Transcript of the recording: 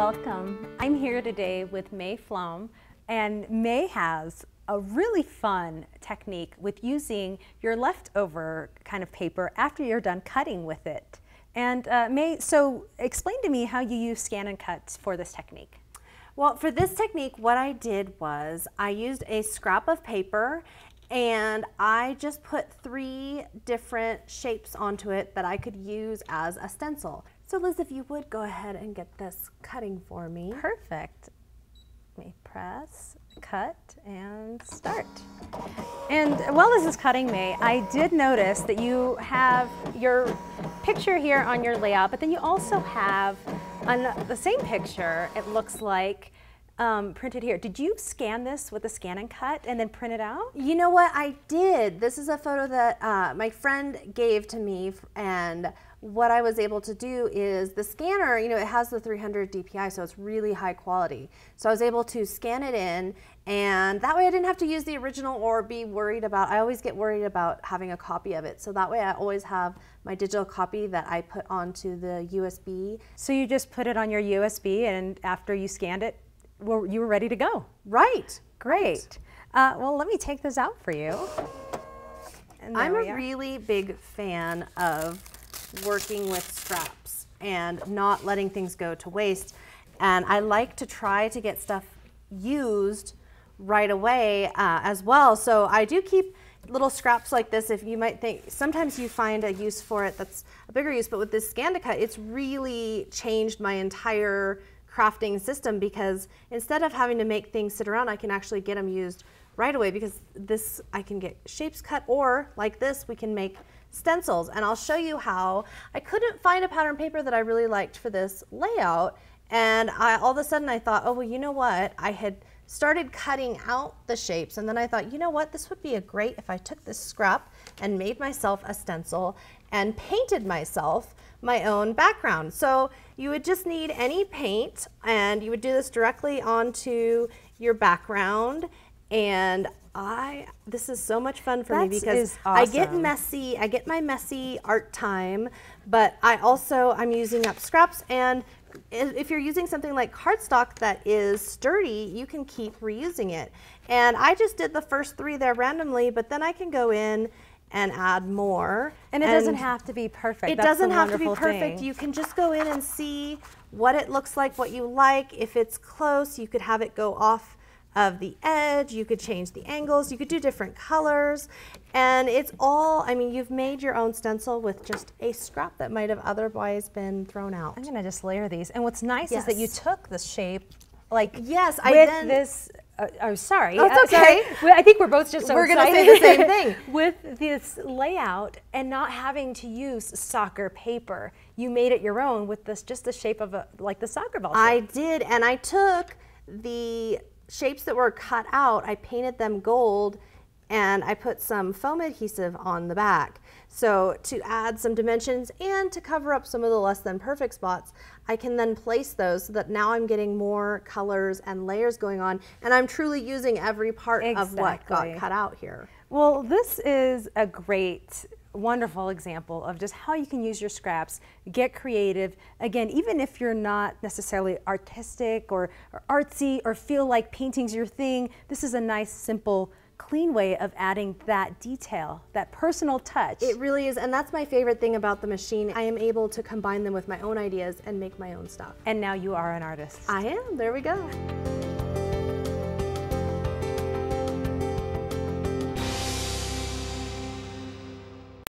Welcome. I'm here today with May Flom, and May has a really fun technique with using your leftover kind of paper after you're done cutting with it. And May, so explain to me how you use scan and cut for this technique. Well, for this technique, what I did was I used a scrap of paper and I just put 3 different shapes onto it that I could use as a stencil. So Liz, if you would go ahead and get this cutting for me. Perfect. Let me press, cut, and start. And while this is cutting, May, I did notice that you have your picture here on your layout, but then you also have on the same picture, it looks like, printed here. Did you scan this with a scan and cut and then print it out? You know what, I did. This is a photo that my friend gave to me, and what I was able to do is the scanner, you know, it has the 300 DPI, so it's really high quality. So I was able to scan it in, and that way I didn't have to use the original or be worried about, I always get worried about having a copy of it. So that way I always have my digital copy that I put onto the USB. So you just put it on your USB, and after you scanned it, well, you were ready to go. Right. Great. Well, let me take this out for you. I'm a really big fan of working with scraps and not letting things go to waste. And I like to try to get stuff used right away as well. So I do keep little scraps like this. If you might think, sometimes you find a use for it that's a bigger use, but with this scan to cut, it's really changed my entire crafting system, because instead of having to make things sit around, I can actually get them used right away, because this, I can get shapes cut, or like this, we can make stencils. And I'll show you how. I couldn't find a pattern paper that I really liked for this layout, and all of a sudden I thought, oh, well, you know what? I had started cutting out the shapes, and then I thought, you know what? This would be a great if I took this scrap and made myself a stencil and painted myself my own background. So you would just need any paint, and you would do this directly onto your background. And this is so much fun for me, because awesome. I get messy, I get my messy art time, but I'm using up scraps. And if you're using something like cardstock that is sturdy, you can keep reusing it. And I just did the first 3 there randomly, but then I can go in and add more. And it doesn't have to be perfect. It doesn't have to be perfect. You can just go in and see what it looks like, what you like. If it's close, you could have it go off of the edge. You could change the angles. You could do different colors. And it's all, I mean, you've made your own stencil with just a scrap that might have otherwise been thrown out. I'm gonna just layer these. And what's nice is that you took the shape, like, yes, this. Oh, sorry. Oh, it's okay. Sorry. I think we're both just so we're excited. We're going to say the same thing. With this layout and not having to use soccer paper, you made it your own with this, just the shape of like the soccer ball shape. I did, and I took the shapes that were cut out, I painted them gold, and I put some foam adhesive on the back. So to add some dimensions and to cover up some of the less than perfect spots, I can then place those so that now I'm getting more colors and layers going on, and I'm truly using every part of what got cut out here. Well, this is a great, wonderful example of just how you can use your scraps, get creative. Again, even if you're not necessarily artistic or artsy or feel like painting's your thing, this is a nice, simple, clean way of adding that detail, that personal touch. It really is, and that's my favorite thing about the machine. I am able to combine them with my own ideas and make my own stuff. And now you are an artist. I am, there we go.